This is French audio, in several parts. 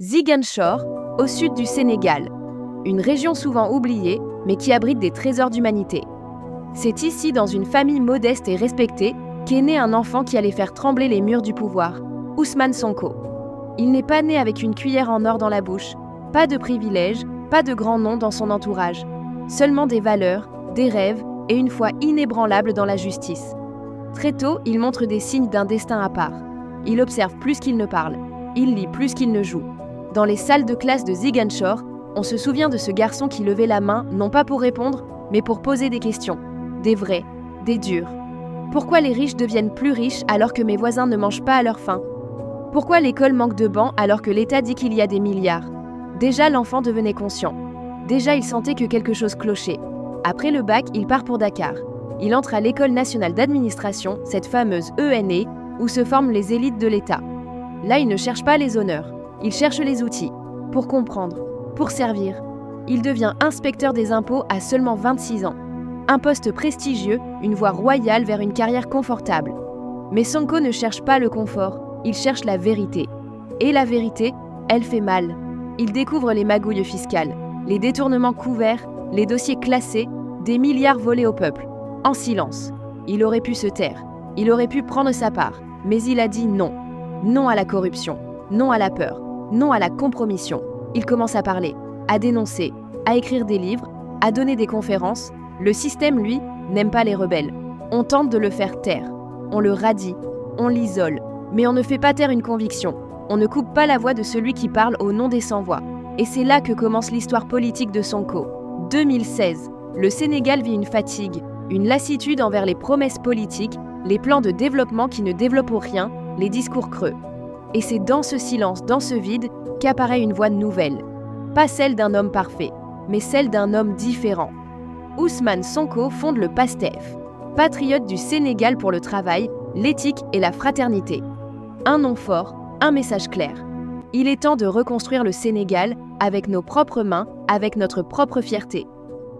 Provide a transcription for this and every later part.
Ziguinchor, au sud du Sénégal. Une région souvent oubliée, mais qui abrite des trésors d'humanité. C'est ici, dans une famille modeste et respectée, qu'est né un enfant qui allait faire trembler les murs du pouvoir, Ousmane Sonko. Il n'est pas né avec une cuillère en or dans la bouche, pas de privilèges, pas de grands noms dans son entourage, seulement des valeurs, des rêves et une foi inébranlable dans la justice. Très tôt, il montre des signes d'un destin à part. Il observe plus qu'il ne parle, il lit plus qu'il ne joue. Dans les salles de classe de Ziguinchor, on se souvient de ce garçon qui levait la main, non pas pour répondre, mais pour poser des questions. Des vraies, des dures. Pourquoi les riches deviennent plus riches alors que mes voisins ne mangent pas à leur faim? Pourquoi l'école manque de bancs alors que l'État dit qu'il y a des milliards? Déjà, l'enfant devenait conscient. Déjà, il sentait que quelque chose clochait. Après le bac, il part pour Dakar. Il entre à l'École nationale d'administration, cette fameuse ENA, où se forment les élites de l'État. Là, il ne cherche pas les honneurs. Il cherche les outils, pour comprendre, pour servir. Il devient inspecteur des impôts à seulement 26 ans. Un poste prestigieux, une voie royale vers une carrière confortable. Mais Sonko ne cherche pas le confort, il cherche la vérité. Et la vérité, elle fait mal. Il découvre les magouilles fiscales, les détournements couverts, les dossiers classés, des milliards volés au peuple, en silence. Il aurait pu se taire, il aurait pu prendre sa part, mais il a dit non. Non à la corruption, non à la peur. Non à la compromission. Il commence à parler, à dénoncer, à écrire des livres, à donner des conférences. Le système, lui, n'aime pas les rebelles. On tente de le faire taire. On le radie, on l'isole. Mais on ne fait pas taire une conviction. On ne coupe pas la voix de celui qui parle au nom des sans-voix. Et c'est là que commence l'histoire politique de Sonko. 2016. Le Sénégal vit une fatigue, une lassitude envers les promesses politiques, les plans de développement qui ne développent rien, les discours creux. Et c'est dans ce silence, dans ce vide, qu'apparaît une voix nouvelle. Pas celle d'un homme parfait, mais celle d'un homme différent. Ousmane Sonko fonde le PASTEF, patriote du Sénégal pour le travail, l'éthique et la fraternité. Un nom fort, un message clair. Il est temps de reconstruire le Sénégal avec nos propres mains, avec notre propre fierté.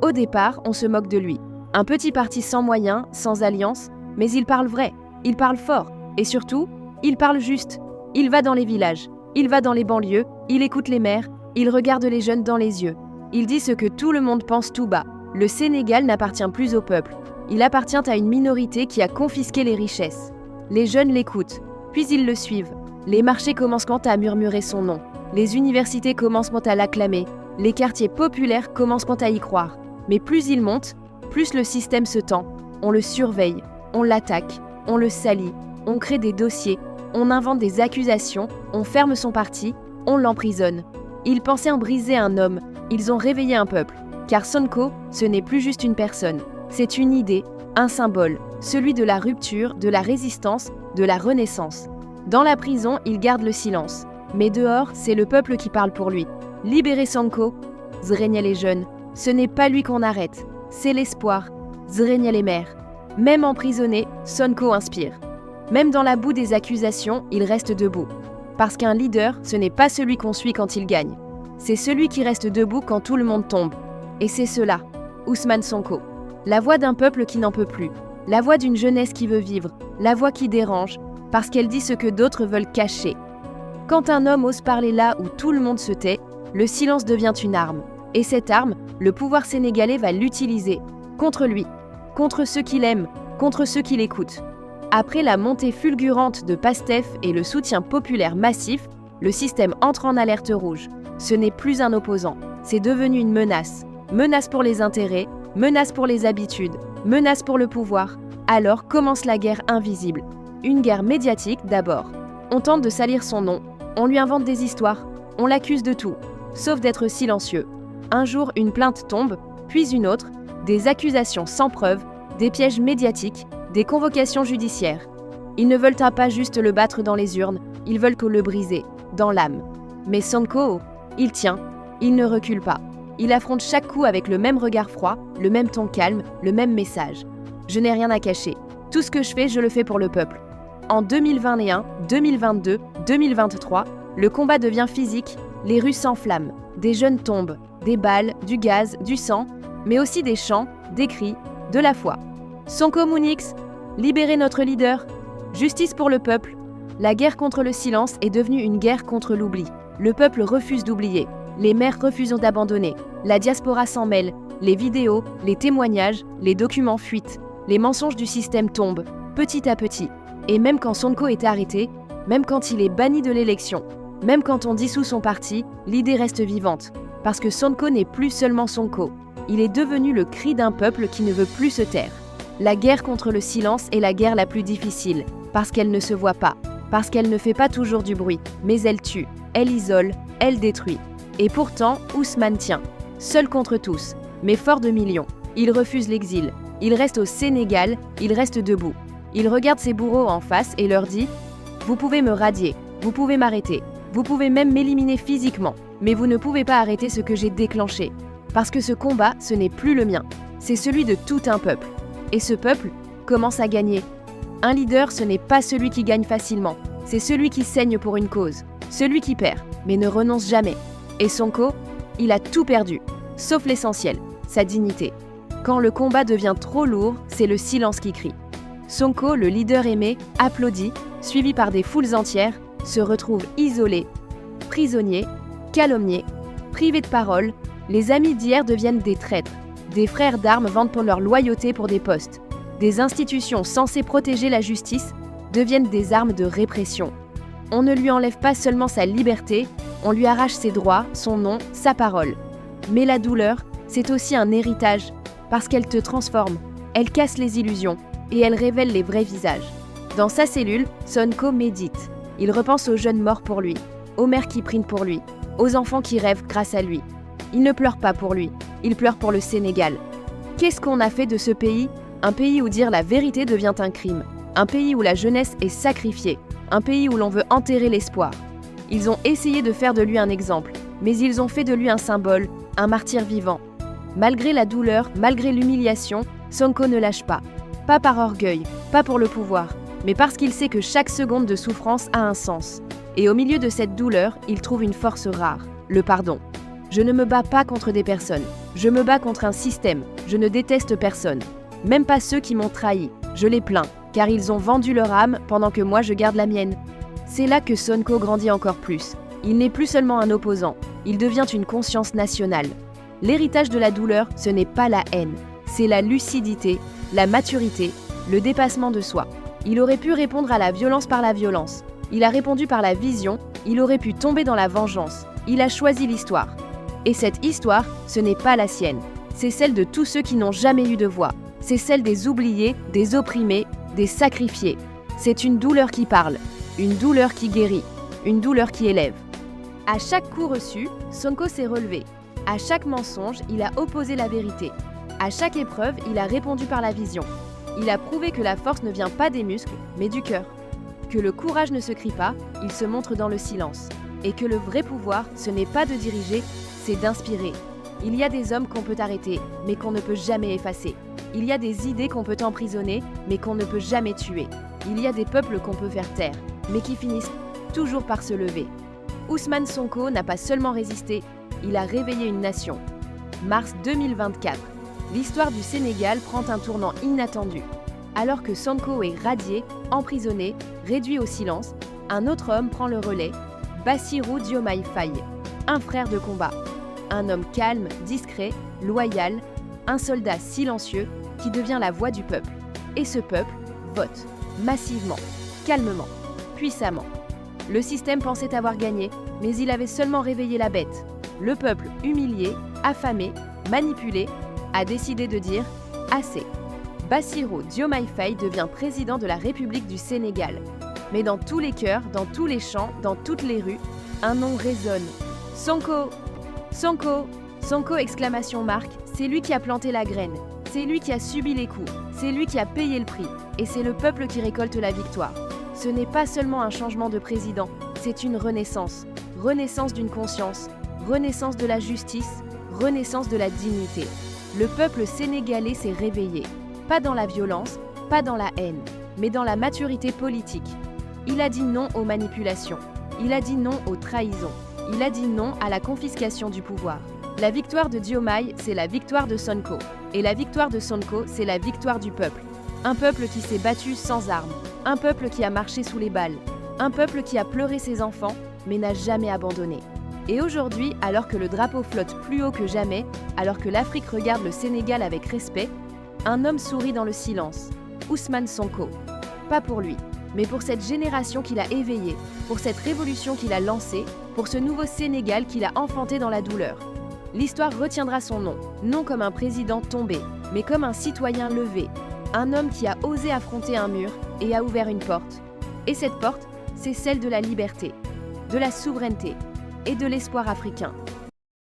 Au départ, on se moque de lui. Un petit parti sans moyens, sans alliance, mais il parle vrai, il parle fort, et surtout, il parle juste. Il va dans les villages, il va dans les banlieues, il écoute les maires, il regarde les jeunes dans les yeux. Il dit ce que tout le monde pense tout bas. Le Sénégal n'appartient plus au peuple. Il appartient à une minorité qui a confisqué les richesses. Les jeunes l'écoutent, puis ils le suivent. Les marchés commencent à murmurer son nom. Les universités commencent à l'acclamer. Les quartiers populaires commencent à y croire. Mais plus il monte, plus le système se tend. On le surveille, on l'attaque, on le salit, on crée des dossiers. On invente des accusations, on ferme son parti, on l'emprisonne. Ils pensaient en briser un homme, ils ont réveillé un peuple. Car Sonko, ce n'est plus juste une personne, c'est une idée, un symbole, celui de la rupture, de la résistance, de la renaissance. Dans la prison, il garde le silence. Mais dehors, c'est le peuple qui parle pour lui. Libérez Sonko, zrégnaient les jeunes. Ce n'est pas lui qu'on arrête, c'est l'espoir, zrégnaient les mères. Même emprisonné, Sonko inspire. Même dans la boue des accusations, il reste debout. Parce qu'un leader, ce n'est pas celui qu'on suit quand il gagne. C'est celui qui reste debout quand tout le monde tombe. Et c'est cela, Ousmane Sonko. La voix d'un peuple qui n'en peut plus. La voix d'une jeunesse qui veut vivre. La voix qui dérange, parce qu'elle dit ce que d'autres veulent cacher. Quand un homme ose parler là où tout le monde se tait, le silence devient une arme. Et cette arme, le pouvoir sénégalais va l'utiliser. Contre lui. Contre ceux qu'il aime. Contre ceux qui l'écoutent. Après la montée fulgurante de PASTEF et le soutien populaire massif, le système entre en alerte rouge. Ce n'est plus un opposant, c'est devenu une menace. Menace pour les intérêts, menace pour les habitudes, menace pour le pouvoir. Alors commence la guerre invisible. Une guerre médiatique d'abord. On tente de salir son nom, on lui invente des histoires, on l'accuse de tout, sauf d'être silencieux. Un jour, une plainte tombe, puis une autre, des accusations sans preuve, des pièges médiatiques, des convocations judiciaires. Ils ne veulent pas juste le battre dans les urnes, ils veulent que le briser, dans l'âme. Mais Sonko, il tient, il ne recule pas. Il affronte chaque coup avec le même regard froid, le même ton calme, le même message. Je n'ai rien à cacher. Tout ce que je fais, je le fais pour le peuple. En 2021, 2022, 2023, le combat devient physique, les rues s'enflamment, des jeunes tombent, des balles, du gaz, du sang, mais aussi des chants, des cris, de la foi. Sonko Mounix, libérez notre leader. Justice pour le peuple. La guerre contre le silence est devenue une guerre contre l'oubli. Le peuple refuse d'oublier. Les maires refusent d'abandonner. La diaspora s'en mêle. Les vidéos, les témoignages, les documents fuitent. Les mensonges du système tombent, petit à petit. Et même quand Sonko est arrêté, même quand il est banni de l'élection, même quand on dissout son parti, l'idée reste vivante. Parce que Sonko n'est plus seulement Sonko. Il est devenu le cri d'un peuple qui ne veut plus se taire. La guerre contre le silence est la guerre la plus difficile, parce qu'elle ne se voit pas, parce qu'elle ne fait pas toujours du bruit, mais elle tue, elle isole, elle détruit. Et pourtant, Ousmane tient, seul contre tous, mais fort de millions. Il refuse l'exil, il reste au Sénégal, il reste debout. Il regarde ses bourreaux en face et leur dit « Vous pouvez me radier, vous pouvez m'arrêter, vous pouvez même m'éliminer physiquement, mais vous ne pouvez pas arrêter ce que j'ai déclenché. Parce que ce combat, ce n'est plus le mien, c'est celui de tout un peuple. Et ce peuple commence à gagner. Un leader, ce n'est pas celui qui gagne facilement, c'est celui qui saigne pour une cause, celui qui perd, mais ne renonce jamais. Et Sonko, il a tout perdu, sauf l'essentiel, sa dignité. Quand le combat devient trop lourd, c'est le silence qui crie. Sonko, le leader aimé, applaudi, suivi par des foules entières, se retrouve isolé, prisonnier, calomnié, privé de parole. Les amis d'hier deviennent des traîtres. Des frères d'armes vendent pour leur loyauté pour des postes. Des institutions censées protéger la justice deviennent des armes de répression. On ne lui enlève pas seulement sa liberté, on lui arrache ses droits, son nom, sa parole. Mais la douleur, c'est aussi un héritage, parce qu'elle te transforme, elle casse les illusions et elle révèle les vrais visages. Dans sa cellule, Sonko médite. Il repense aux jeunes morts pour lui, aux mères qui prient pour lui, aux enfants qui rêvent grâce à lui. Il ne pleure pas pour lui, il pleure pour le Sénégal. Qu'est-ce qu'on a fait de ce pays? Un pays où dire la vérité devient un crime. Un pays où la jeunesse est sacrifiée. Un pays où l'on veut enterrer l'espoir. Ils ont essayé de faire de lui un exemple, mais ils ont fait de lui un symbole, un martyr vivant. Malgré la douleur, malgré l'humiliation, Sonko ne lâche pas. Pas par orgueil, pas pour le pouvoir, mais parce qu'il sait que chaque seconde de souffrance a un sens. Et au milieu de cette douleur, il trouve une force rare, le pardon. Je ne me bats pas contre des personnes, je me bats contre un système, je ne déteste personne. Même pas ceux qui m'ont trahi, je les plains, car ils ont vendu leur âme pendant que moi je garde la mienne. C'est là que Sonko grandit encore plus. Il n'est plus seulement un opposant, il devient une conscience nationale. L'héritage de la douleur, ce n'est pas la haine, c'est la lucidité, la maturité, le dépassement de soi. Il aurait pu répondre à la violence par la violence. Il a répondu par la vision, il aurait pu tomber dans la vengeance. Il a choisi l'histoire. Et cette histoire, ce n'est pas la sienne. C'est celle de tous ceux qui n'ont jamais eu de voix. C'est celle des oubliés, des opprimés, des sacrifiés. C'est une douleur qui parle, une douleur qui guérit, une douleur qui élève. À chaque coup reçu, Sonko s'est relevé. À chaque mensonge, il a opposé la vérité. À chaque épreuve, il a répondu par la vision. Il a prouvé que la force ne vient pas des muscles, mais du cœur. Que le courage ne se crie pas, il se montre dans le silence. Et que le vrai pouvoir, ce n'est pas de diriger, c'est d'inspirer. Il y a des hommes qu'on peut arrêter, mais qu'on ne peut jamais effacer. Il y a des idées qu'on peut emprisonner, mais qu'on ne peut jamais tuer. Il y a des peuples qu'on peut faire taire, mais qui finissent toujours par se lever. Ousmane Sonko n'a pas seulement résisté, il a réveillé une nation. Mars 2024. L'histoire du Sénégal prend un tournant inattendu. Alors que Sonko est radié, emprisonné, réduit au silence, un autre homme prend le relais, Bassirou Diomaye Faye, un frère de combat. Un homme calme, discret, loyal, un soldat silencieux qui devient la voix du peuple. Et ce peuple vote, massivement, calmement, puissamment. Le système pensait avoir gagné, mais il avait seulement réveillé la bête. Le peuple, humilié, affamé, manipulé, a décidé de dire « assez ». Bassirou Diomaye Faye devient président de la République du Sénégal. Mais dans tous les cœurs, dans tous les champs, dans toutes les rues, un nom résonne. Sonko, Sonko, Sonko exclamation marque, c'est lui qui a planté la graine, c'est lui qui a subi les coups, c'est lui qui a payé le prix, et c'est le peuple qui récolte la victoire. Ce n'est pas seulement un changement de président, c'est une renaissance. Renaissance d'une conscience, renaissance de la justice, renaissance de la dignité. Le peuple sénégalais s'est réveillé. Pas dans la violence, pas dans la haine, mais dans la maturité politique. Il a dit non aux manipulations. Il a dit non aux trahisons. Il a dit non à la confiscation du pouvoir. La victoire de Diomaye, c'est la victoire de Sonko. Et la victoire de Sonko, c'est la victoire du peuple. Un peuple qui s'est battu sans armes. Un peuple qui a marché sous les balles. Un peuple qui a pleuré ses enfants, mais n'a jamais abandonné. Et aujourd'hui, alors que le drapeau flotte plus haut que jamais, alors que l'Afrique regarde le Sénégal avec respect, un homme sourit dans le silence, Ousmane Sonko. Pas pour lui, mais pour cette génération qu'il a éveillée, pour cette révolution qu'il a lancée, pour ce nouveau Sénégal qu'il a enfanté dans la douleur. L'histoire retiendra son nom, non comme un président tombé, mais comme un citoyen levé, un homme qui a osé affronter un mur et a ouvert une porte. Et cette porte, c'est celle de la liberté, de la souveraineté et de l'espoir africain.